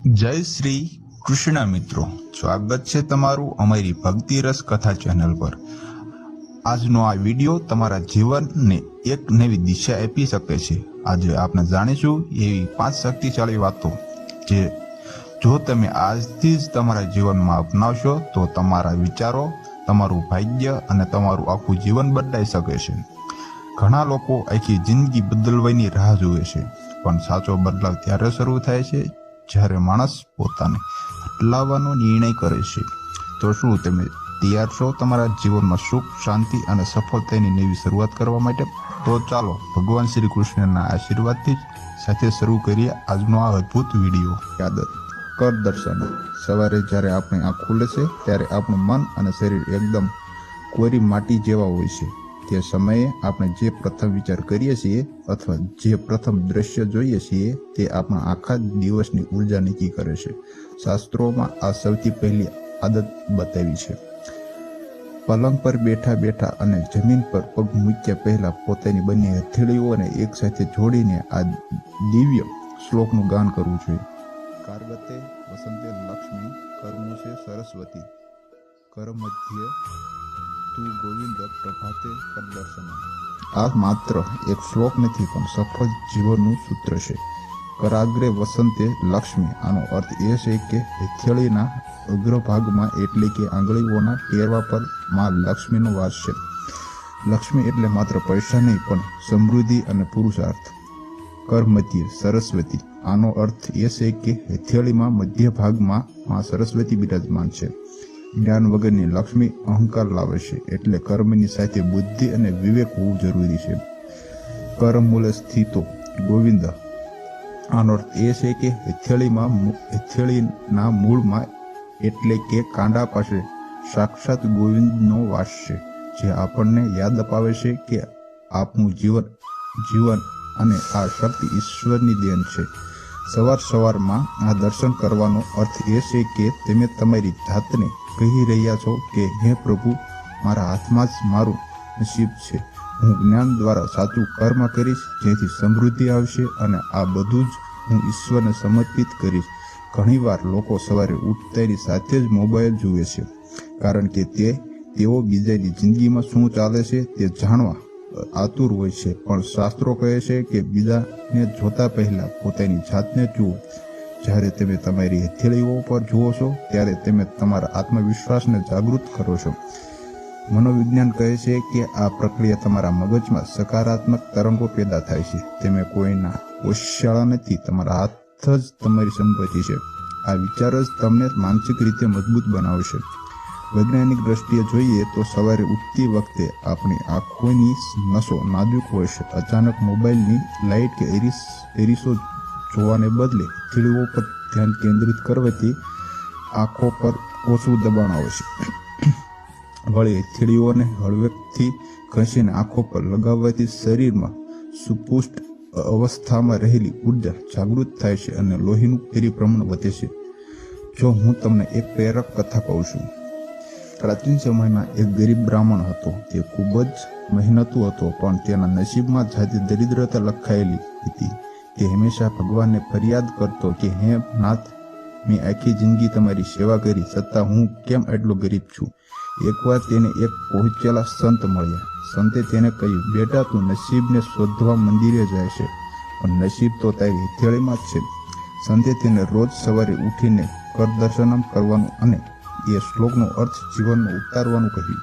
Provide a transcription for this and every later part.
જય શ્રી કૃષ્ણ મિત્રો, સ્વાગત છે તમારું અમારી ભક્તિ રસ કથા ચેનલ પર। આજનો આ વિડીયો તમારા જીવનને એક નવી દિશા આપી શકે છે। આજે આપણે જાણીશું એવી 5 શક્તિશાળી વાતો જે જો તમે આજથી જ તમારા જીવનમાં અપનાવશો તો તમારા વિચારો, તમારું ભાગ્ય અને તમારું આખું જીવન બદલાઈ શકે છે। ઘણા લોકો આખી જિંદગી બદલવાની રાહ જુએ છે, પણ સાચો બદલાવ ત્યારે શરૂ થાય છે જ્યારે માણસ પોતાને બદલાવવાનો નિર્ણય કરે છે। તો શું તમે તૈયાર છો તમારા જીવનમાં સુખ, શાંતિ અને સફળતાની નવી શરૂઆત કરવા માટે? તો ચાલો ભગવાન શ્રી કૃષ્ણના આશીર્વાદથી સાથે શરૂ કરીએ આજનો આ અદ્ભુત વિડીયો। આદત કર દર્શન। સવારે જ્યારે આપણી આંખ ખુલે છે ત્યારે આપણું મન અને શરીર એકદમ કોરી માટી જેવા હોય છે। તે સમયે આપણે જે પ્રથમ વિચાર કરીએ છીએ અથવા જે પ્રથમ દ્રશ્ય જોઈએ છીએ તે આપણા આખા દિવસની ઉર્જા નક્કી કરે છે। શાસ્ત્રોમાં આ સૌથી પહેલી આદત બતાવી છે। પલંગ પર બેઠા બેઠા અને જમીન પર પગ મૂક્યા પહેલા પોતાની બંને હથેળીઓને એક સાથે જોડીને આ દિવ્ય શ્લોકનું ગાન કરવું જોઈએ। કાર્ગતે વસંતે લક્ષ્મી, કર્મુષે સરસ્વતી, કર મધ્ય તું ગોવિંદ, પ્રભાતે કર દર્શન। આ માત્ર એક શ્લોક નથી પણ સફળ જીવનનું સૂત્ર છે। કરાગ્રે વસંતે લક્ષ્મી, આનો અર્થ એ છે કે હથેળીના અગ્રભાગમાં એટલે કે આંગળીઓના ટેરવા પર માં લક્ષ્મીનો વાસ છે। લક્ષ્મી એટલે માત્ર પૈસા નહીં પણ સમૃદ્ધિ અને પુરુષાર્થ। કર મધ્ય સરસ્વતી, આનો અર્થ એ છે કે હથેળીમાં મધ્ય ભાગમાં માં સરસ્વતી બિરાજમાન છે। જ્ઞાન વગરની લક્ષ્મી અહંકાર લાવે છે, એટલે કર્મની સાથે બુદ્ધિ અને વિવેક હોવું જરૂરી છે। કર્મ મૂલે સ્થિતો ગોવિંદ, આનો અર્થ એ છે કે હથેળીના મૂળમાં એટલે કે કાંડા પાસે સાક્ષાત ગોવિંદનો વાસ છે, જે આપણને યાદ અપાવે છે કે આપણું જીવન અને આ શક્તિ ઈશ્વરની દેન છે। સવારમાં આ દર્શન કરવાનો અર્થ એ છે કે તમે તમારી જાતને કહી રહ્યા છો કે હે પ્રભુ, મારા હાથમાં જ મારું નસીબ છે। હું જ્ઞાન દ્વારા સાચું કર્મ કરીશ જેથી સમૃદ્ધિ આવશે અને આ બધું જ હું ઈશ્વરને સમર્પિત કરીશ। ઘણીવાર લોકો સવારે ઉઠતાની સાથે જ મોબાઈલ જુએ છે, કારણ કે તેઓ બીજાની જિંદગીમાં શું ચાલે છે તે જાણવા આતુર હોય છે, પણ શાસ્ત્રો કહે છે કે બીજાને જોતા પહેલા પોતાની જાતને જુઓ। જ્યારે તમે તમારી હથેળીઓ પર જુઓ છો ત્યારે તમે તમારા આત્મવિશ્વાસને જાગૃત કરો છો। મનોવિજ્ઞાન કહે છે કે આ પ્રક્રિયા તમારા મગજમાં સકારાત્મક તરંગો પેદા થાય છે। તમે કોઈના પોષશાળા નથી, તમારા હાથ જ તમારી સંપત્તિ છે। આ વિચાર જ તમને માનસિક રીતે મજબૂત બનાવશે। વૈજ્ઞાનિક દ્રષ્ટિએ જોઈએ તો સવારે ઉઠતી વખતે આપણી આંખોની નસો નાજુક હોય છે। અચાનક મોબાઈલની લાઇટ કે એરિસો જોવાને બદલે હથેળીઓ પર ધ્યાન કેન્દ્રિત કરવાથી આંખો પર ઓછું દબાણ આવે છે। વળી હથેળીઓને હળવેકથી ઘસીને આંખો પર લગાવવાથી શરીરમાં સુપુષ્ટ અવસ્થામાં રહેલી ઉર્જા જાગૃત થાય છે અને લોહીનું પરિભ્રમણ વધે છે। જો હું તમને એક પ્રેરક કથા કહું છું। પ્રાચીન સમયમાં એક ગરીબ બ્રાહ્મણ હતો। તે ખૂબ જ મહેનતુ હતો, પણ તેના નસીબમાં જાતિ દરિદ્રતા લખાયેલી હતી। તે હંમેશા ભગવાનને ફરિયાદ કરતો કે હે નાથ, મેં આખી જિંદગી તમારી સેવા કરી, છતાં હું કેમ એટલો ગરીબ છું? એકવાર તેને એક પહોંચેલા સંત મળ્યા। સંતે તેને કહ્યું, બેટા, તું નસીબને શોધવા મંદિરે જાય છે, પણ નસીબ તો તારી હથેળીમાં જ છે। સંતે તેને રોજ સવારે ઉઠીને કર દર્શનમ કરવાનું અને એ શ્લોકનો અર્થ જીવનમાં ઉતારવાનું કહ્યું।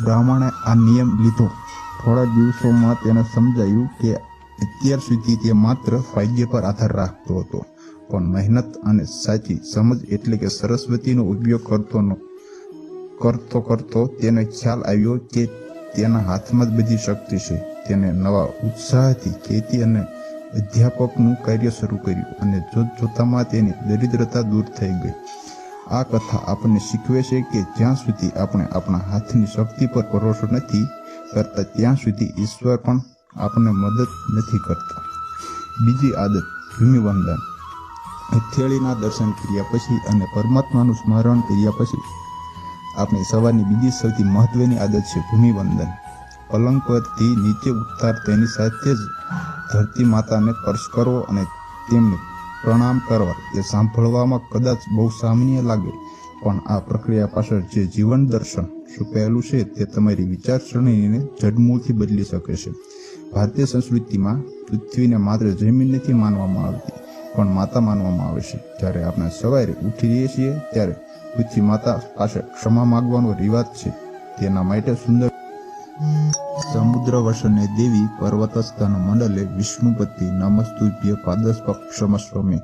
બ્રાહ્મણે આ નિયમ લીધો। થોડા દિવસોમાં તેને સમજાયું કે અત્યાર સુધી તે માત્ર ભાગ્ય પર આધાર રાખતો હતો, પણ મહેનત અને સાચી સમજ એટલે કે સરસ્વતીનો ઉપયોગ કરતો તેને ખ્યાલ આવ્યો કે તેના હાથમાં જ બધી શક્તિ છે। તેને નવા ઉત્સાહથી ખેતી અને અધ્યાપકનું કાર્ય શરૂ કર્યું અને જોતજોતામાં તેની દરિદ્રતા દૂર થઈ ગઈ। આ કથા આપણને શીખવે છે કે જ્યાં સુધી આપણે આપણા હાથની શક્તિ પર ભરોસો નથી કરતા ત્યાં સુધી ઈશ્વર પણ આપણને મદદ નથી કરતા। બીજી આદત ભૂમિવંદન। હથેળીના દર્શન કર્યા પછી અને પરમાત્માનું સ્મરણ કર્યા પછી આપણી સવારની બીજી સૌથી મહત્વની આદત છે ભૂમિવંદન। પલંગ પરથી નીચે ઉતરતાની સાથે જ ધરતી માતાને સ્પર્શ કરવો અને તેમને પ્રણામ કરવા એ સાંભળવામાં કદાચ બહુ સામાન્ય લાગે, પણ આ પ્રક્રિયા પાછળ જે જીવન દર્શન છુપાયેલું છે તે તમારી વિચારસરણીને જડમૂળથી બદલી શકે છે. ભારતીય સંસ્કૃતિમાં પૃથ્વીને માત્ર જમીન નથી માનવામાં આવતી, પણ માતા માનવામાં આવે છે. જ્યારે આપણે સવારે ઉઠીએ છીએ ત્યારે પૃથ્વી માતા પાસે ક્ષમા માંગવાનો રિવાજ છે. તેના માટે સુંદર સમુદ્ર વસને દેવી પર્વતસ્થાન મંડલે વિષ્ણુપતિ નમસ્તુભ્ય પાદસ્પક ક્ષમસ્વમે.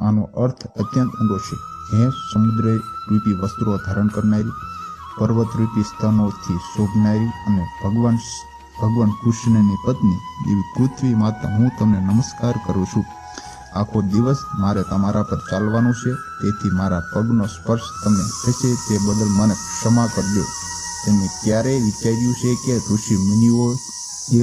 આનો અર્થ અત્યંત ઊંડો છે. હે સમુદ્ર રૂપી વસ્ત્રો ધારણ કરનારી, પર્વત રૂપી સ્તનોથી શોભનારી અને ભગવાન કૃષ્ણની પત્ની દેવી પૃથ્વી માતા, હું તમને નમસ્કાર કરું છું. આખો દિવસ મારે તમારા પર ચાલવાનું છે, તેથી મારા પગનો સ્પર્શ તમને થશે તે બદલ મને ક્ષમા કરજો. તમે ક્યારેય વિચાર્યું છે કે ઋષિ મુનિઓ એ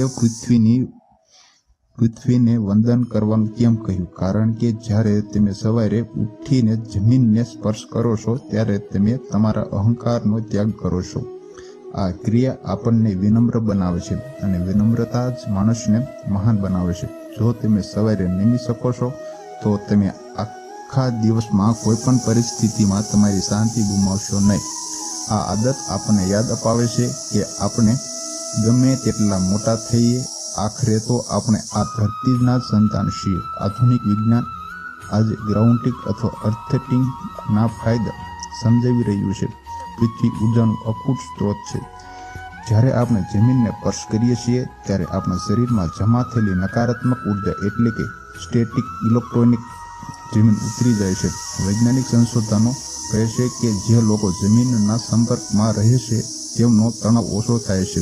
પૃથ્વીને વંદન કરવાનું કેમ કહ્યું? કારણ કે જ્યારે તમે સવારે ઉઠીને જમીનને સ્પર્શ કરો છો ત્યારે તમે તમારા અહંકારનો ત્યાગ કરો છો. આ ક્રિયા આપણને વિનમ્ર બનાવે છે અને વિનમ્રતા જ માણસને મહાન બનાવે છે. જો તમે સવારે નમી શકો છો તો તમે આખા દિવસમાં કોઈ પણ પરિસ્થિતિમાં તમારી શાંતિ ગુમાવશો નહીં. આ આદત આપણને યાદ અપાવે છે કે આપણે ગમે તેટલા મોટા થઈએ, આખરે તો આપણે આ ધરતીના સંતાન છીએ. આધુનિક વિજ્ઞાન આજે ગ્રાઉન્ડિંગ અથવા અર્થેટિંગ ના ફાયદા સમજાવી રહ્યું છે. પૃથ્વી ઉર્જાનું અખૂટ સ્ત્રોત છે. જ્યારે આપણે જમીનને સ્પર્શ કરીએ છીએ ત્યારે આપણા શરીરમાં જમા થયેલી નકારાત્મક ઉર્જા એટલે કે સ્ટેટિક ઇલેક્ટ્રોનિક જમીન ઉતરી જાય છે. વૈજ્ઞાનિક સંશોધનો કહે છે કે જે લોકો જમીનના સંપર્કમાં રહે છે તેમનો તણાવ ઓછો થાય છે,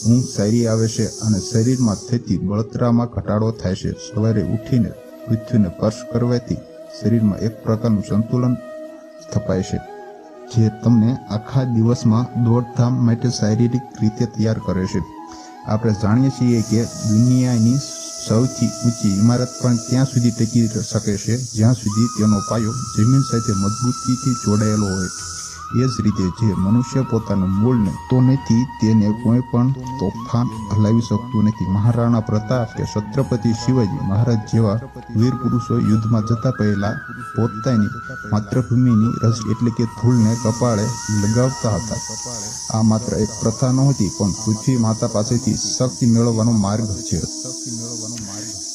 ઊંઘ સારી આવે છે અને શરીરમાં થતી બળતરામાં ઘટાડો થાય છે. સવારે ઉઠીને પૃથ્વીને સ્પર્શ કરવાથી શરીરમાં એક પ્રકારનું સંતુલન સ્થપાય છે, જે તમને આખા દિવસમાં દોડધામ માટે શારીરિક રીતે તૈયાર કરે છે. આપણે જાણીએ છીએ કે દુનિયાની સૌથી ઊંચી ઇમારત પણ ત્યાં સુધી ટકી શકે છે જ્યાં સુધી તેનો પાયો જમીન સાથે મજબૂતીથી જોડાયેલો હોય. એ જ રીતે જે મનુષ્ય પોતાના મૂળને તો નથી તેને કોઈ પણ તોફાન હલાવી શકતું નથી. મહારાણા પ્રતાપ કે છત્રપતિ શિવાજી મહારાજ જેવા વીર પુરુષો યુદ્ધમાં જતા પહેલા પોતાની માતૃભૂમિની રસ એટલે કે ધૂળને કપાળે લગાવતા હતા. આ માત્ર એક પ્રથા નહોતી, પણ પૃથ્વી માતા પાસેથી શક્તિ મેળવવાનો માર્ગ છે.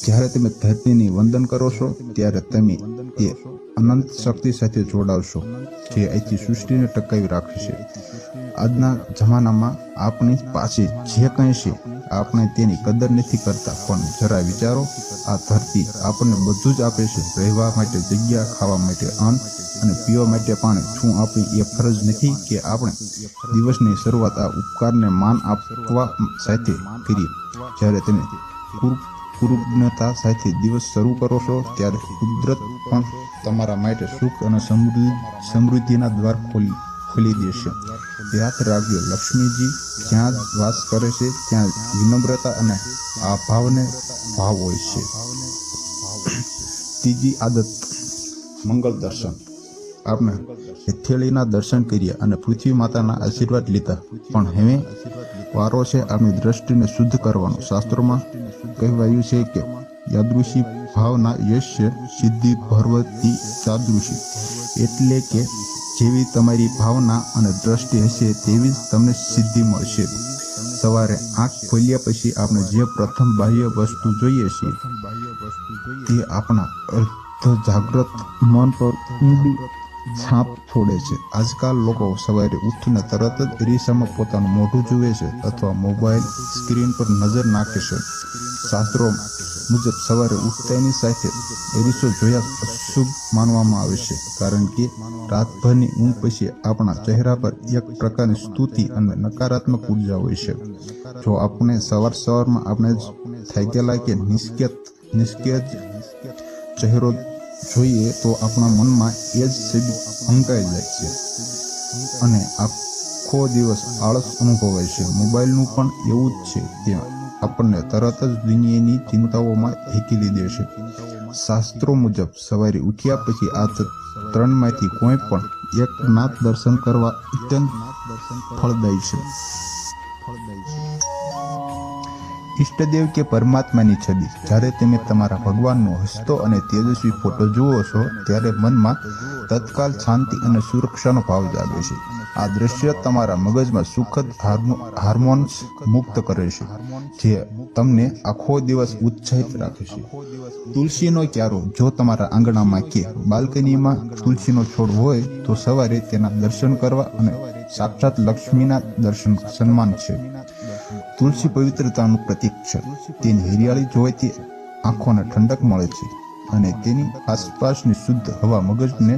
જ્યારે તમે ધરતીની વંદન કરો છો ત્યારે તમે તે અનંત શક્તિ સાથે જોડાવશો જે અહીંથી સૃષ્ટિને ટકાવી રાખે છે. આજના જમાનામાં આપણી પાસે જે કંઈ છે આપણે તેની કદર નથી કરતા, પણ જરા વિચારો, આ ધરતી આપણને બધું જ આપે છે. રહેવા માટે જગ્યા, ખાવા માટે અન્ન અને પીવા માટે પાણી. શું આપણી એ ફરજ નથી કે આપણે દિવસની શરૂઆત આ ઉપકારને માન આપવા સાથે કરીએ? જ્યારે તમે કૃતજ્ઞતા સાથે દિવસ શરૂ કરો છો ત્યારે કુદરત પણ તમારા માટે સુખ અને સમૃદ્ધિના દ્વાર ખોલી દેશે. યાદ રાખજો, લક્ષ્મીજી જ્યાં વાસ કરે છે ત્યાં વિનમ્રતા અને આ ભાવ હોય છે. ત્રીજી આદત, મંગળ દર્શન. આપણે હથેળીના દર્શન કર્યા અને પૃથ્વી માતાના આશીર્વાદ લીધા, પણ હવે વારો છે આપણી દ્રષ્ટિને શુદ્ધ કરવાનો. શાસ્ત્રોમાં કહેવાયું છે કે યાદૃશી ભાવના યશ્ય સિદ્ધિ ભરવતી ચાદૃશી, એટલે કે જેવી તમારી ભાવના અને દ્રષ્ટિ હશે તેવી જ તમને સિદ્ધિ મળશે. સવારે આંખ ખોલ્યા પછી આપણે જે પ્રથમ બાહ્ય વસ્તુ જોઈએ છીએ તે આપણા અર્ધ જાગૃત મન પર ઊંડી છાપ છોડે છે. આજકાલ લોકો સવારે ઉઠીને તરત જ અરીસામાં પોતાનું મોઢું જુએ છે અથવા મોબાઈલ સ્ક્રીન પર નજર નાખે છે. શાસ્ત્રો મુજબ સવારે ઉઠતાની સાથે અરીસો જોયા અશુભ માનવામાં આવે છે, કારણ કે રાતભરની ઊંઘ પછી આપણા ચહેરા પર એક પ્રકારની સ્તુતિ અને નકારાત્મક ઉર્જા હોય છે. જો આપણે સવારમાં આપણે થાકેલા કે નિષ્ક્રિય ચહેરો જોઈએ તો આપણા મનમાં એ જ છબી અંકાઈ જાય છે અને આખો દિવસ આળસ અનુભવાય છે. મોબાઈલનું પણ એવું જ છે, ત્યાં આપણને તરત જ દુનિયાની ચિંતાઓમાં ધકેલી દે છે. શાસ્ત્રો મુજબ સવારે ઉઠ્યા પછી આ ત્રણમાંથી કોઈ પણ એકના દર્શન કરવા અત્યંત ફળદાયી છે. ઈષ્ટદેવ કે પરમાત્માની છબી જ્યારે તમે તમારા ભગવાનનો હસતો અને તેજસ્વી ફોટો જુઓ છો ત્યારે મનમાં તત્કાલ શાંતિ અને સુરક્ષાનો ભાવ જાગે છે. આ દ્રશ્ય તમારા મગજમાં સુખદ હાર્મોન્સ મુક્ત કરે છે જે તમને આખો દિવસ ઉત્સાહિત રાખે છે. તુલસીનો ક્યારો જો તમારા આંગણામાં કે બાલ્કનીમાં તુલસીનો છોડ હોય તો સવારે તેના દર્શન કરવા અને સાક્ષાત લક્ષ્મીના દર્શન સન્માન છે. તુલસી પવિત્રતાનું પ્રતીક છે. તેની હરિયાળી જોવાથી આંખોને ઠંડક મળે છે અને તેની આસપાસની શુદ્ધ હવા મગજને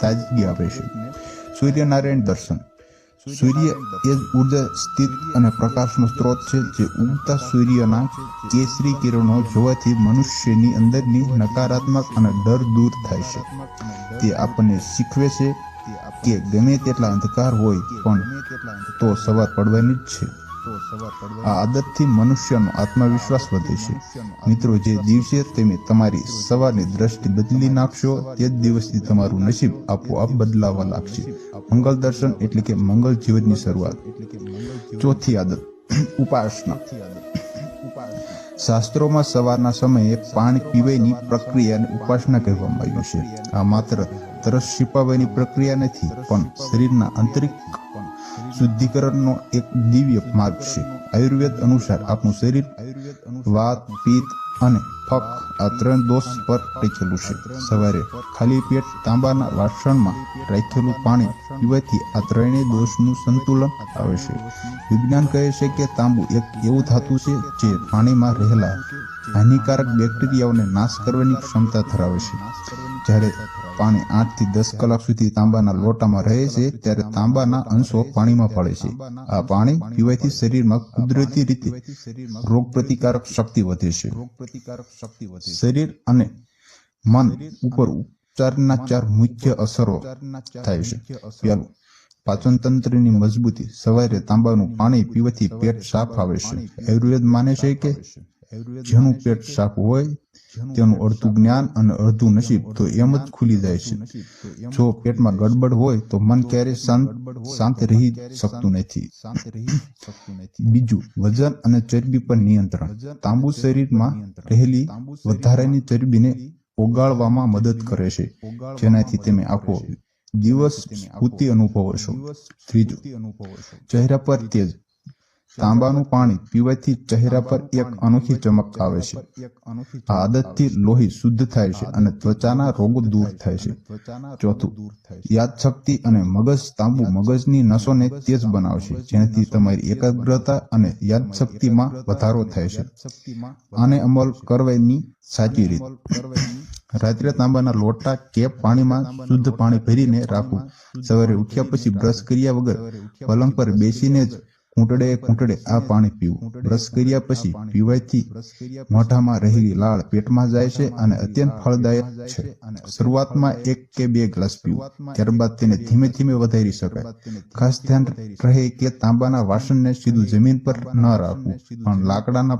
તાજગી આપે છે. સૂર્યનારાયણ દર્શન. સૂર્ય એ જ ઉર્જા સ્થિત અને પ્રકાશનો સ્ત્રોત છે જે ઉગતા સૂર્યના કેસરી કિરણો જોવાથી મનુષ્યની અંદરની નકારાત્મક અને ડર દૂર થાય છે. તે આપણને શીખવે છે કે ગમે તેટલા અંધકાર હોય પણ તો સવાર પડવાની જ છે. આ આદતથી મનુષ્યનો આત્મવિશ્વાસ વધે છે. મિત્રો, જે દિવસે તમે તમારી સવારની દ્રષ્ટિ બદલી નાખશો તે જ દિવસથી તમારું નસીબ આપોઆપ બદલાવા લાગશે. મંગળ દર્શન એટલે કે મંગળ જીવનની શરૂઆત. ચોથી આદત, ઉપાસના. શાસ્ત્રોમાં સવારના સમયે પાણી પીવાની પ્રક્રિયાને ઉપાસના કહેવામાં આવ્યું છે. આ માત્ર તરસ છીપાવવાની પ્રક્રિયા નથી પણ શરીરના આંતરિક શુદ્ધિકરણનો એક દિવ્ય માર્ગ છે. આયુર્વેદ અનુસાર આપણું શરીર વાત, પિત્ત અને ફક આ 3 દોષ પર ટેકેલું છે. સવારે ખાલી પેટ તાંબાના વાસણમાં રાખેલું પાણી પીવાથી આ 3 દોષનું સંતુલન આવે છે. વિજ્ઞાન કહે છે કે તાંબુ એક એવું ધાતુ છે જે પાણીમાં રહેલા હાનિકારક બેક્ટેરિયાઓને નાશ કરવાની ક્ષમતા ધરાવે છે. જ્યારે પાણી 8 થી 10 કલાક સુધી તાંબાના લોટામાં રહે છે ત્યારે તાંબાના અંશો પાણીમાં ભળે છે. આ પાણી પીવાથી શરીરમાં કુદરતી રીતે રોગપ્રતિકારક શક્તિ વધે છે. શરીર અને મન ઉપર ઉપચારના 4 મુખ્ય અસરો થાય છે. પહેલું, પાચન તંત્રની મજબૂતી. સવારે તાંબાનું પાણી પીવાથી પેટ સાફ આવે છે. આયુર્વેદ માને છે કે જેનું પેટ સાફ હોય તેનું અડધું જ્ઞાન અને અડધું નસીબ તો એમ જ ખુલી જાય છે. જો પેટમાં ગડબડ હોય તો મન ક્યારેય શાંત રહી શકતું નથી. બીજું, વજન અને ચરબી પર નિયંત્રણ. તાંબુ શરીરમાં રહેલી વધારાની ચરબીને ઓગાળવામાં મદદ કરે છે જેનાથી તમે આખો દિવસ સ્ફૂર્તિ અનુભવો છો. ત્રીજું, ચહેરા પર તેજ. તાંબાનું પાણી પીવાથી ચહેરા પર એક અનોખી ચમક આવે છે. આ આદતથી લોહી શુદ્ધ થાય છે અને ત્વચાના રોગો દૂર થાય છે. ચોથું, યાદશક્તિ અને મગજ. તાંબુ મગજની નસોને તેજ બનાવશે જેનાથી તમારી એકાગ્રતા અને યાદશક્તિમાં વધારો થાય છે. આને અમલ કરવાની સાચી રીત. રાત્રે તાંબાના લોટા કે પાણીમાં શુદ્ધ પાણી ભરીને રાખવું. સવારે ઉઠ્યા પછી બ્રશ કર્યા વગર પલંગ પર બેસીને જ ઘૂંટડે આ પાણી પીવું. બ્રશ કર્યા પછી પીવાથી મોઢામાં રહેલી લાળ પેટમાં જાય છે અને અત્યંત ફળદાયક છે. શરૂઆતમાં 1 કે 2 ગ્લાસ પીવું, ત્યારબાદ તેને ધીમે ધીમે વધારી શકાય. ખાસ ધ્યાન રહે કે તાંબાના વાસણને સીધું જમીન પર ન રાખવું પણ લાકડાના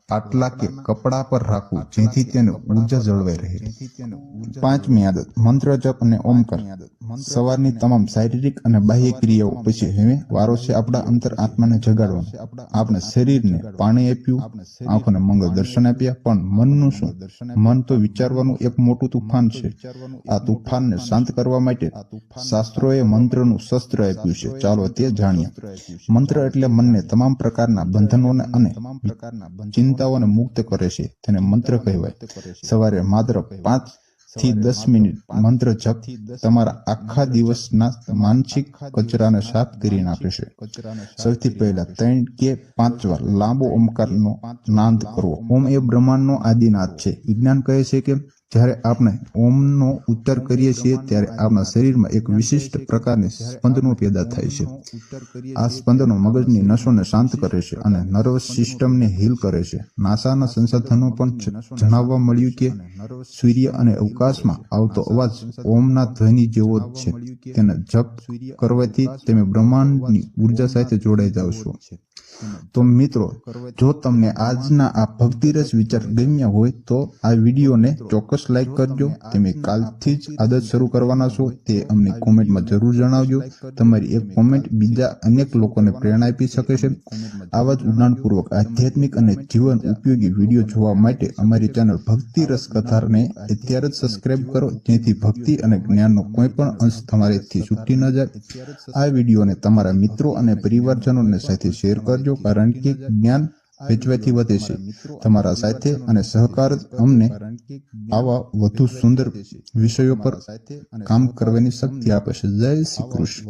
પાટલા કે કપડા પર રાખવું જેથી તેની ઉર્જા જળવાઈ રહે. 5મી આદત, મંત્ર જપ અને ઓમકાર. સવારની તમામ શારીરિક અને બાહ્ય ક્રિયાઓ પછી હવે વારો છે આપણા અંતર આત્માને જગાડવાનો. આપણે શરીરને પાણી આપ્યું, આંખોને મંગળ દર્શન આપ્યા, પણ મનનું શું? મન તો વિચારવાનું એક મોટું તુફાન છે. આ તુફાનને શાંત કરવા માટે શાસ્ત્રોએ મંત્રનું શસ્ત્ર આપ્યું છે. ચાલો તે જાણીએ. મંત્ર એટલે મનને તમામ પ્રકારના બંધનોને અને ચિંતાઓને મુક્ત કરે છે. તેને મંત્ર કહેવાય. સવારે માત્ર 5 થી 10 મિનિટ મંત્ર જપ તમારા આખા દિવસના માનસિક કચરાને સાફ કરી નાખે છે. સૌથી પહેલા 3 કે 5 વાર લાંબો ઓમકારનો નાદ કરવો. ઓમ એ બ્રહ્માંડનો આદિનાદ છે. વિજ્ઞાન કહે છે કે જ્યારે આપણે ઓમનો ઉચ્ચાર કરીએ છીએ ત્યારે આપણા શરીરમાં એક વિશિષ્ટ પ્રકારની સ્પંદનો પેદા થાય છે. આ સ્પંદનો મગજની નસોને શાંત કરે છે અને નર્વસ સિસ્ટમને હીલ કરે છે. નાસાના સંશોધનો પણ જણાવવા મળ્યું કે સૂર્ય અને અવકાશમાં આવતો અવાજ ઓમના ધ્વનિ જેવો જ છે. તેને જપ કરવાથી તમે બ્રહ્માંડની ઉર્જા સાથે જોડાઈ જાવ છો. તો મિત્રો, જો તમને આજના આ ભક્તિરસ વિચાર ગમ્યા હોય તો આ વિડીયોને ચોક્કસ ચોક્કસ લાઈક કરજો. તમે કાલથી જ આદત શરૂ કરવાના છો તે અમને કોમેન્ટમાં જરૂર જણાવજો. તમારી એક કોમેન્ટ બીજા અનેક લોકોને પ્રેરણા આપી શકે છે. આવા જ ઉડાણપૂર્વક આધ્યાત્મિક અને જીવન ઉપયોગી વિડીયો જોવા માટે અમારી ચેનલ ભક્તિ રસ કથાને અત્યારે જ સબસ્ક્રાઇબ કરો, જેથી ભક્તિ અને જ્ઞાનનો કોઈ પણ અંશ તમારેથી છૂટી ન જાય. આ વિડીયોને તમારા મિત્રો અને પરિવારજનોને સાથે શેર કરજો, કારણ કે જ્ઞાન વેચવાથી વધે છે. તમારા સાથે અને સહકાર અમને આવા વધુ સુંદર વિષયો પર કામ કરવાની શક્તિ આપે છે. જય શ્રી કૃષ્ણ.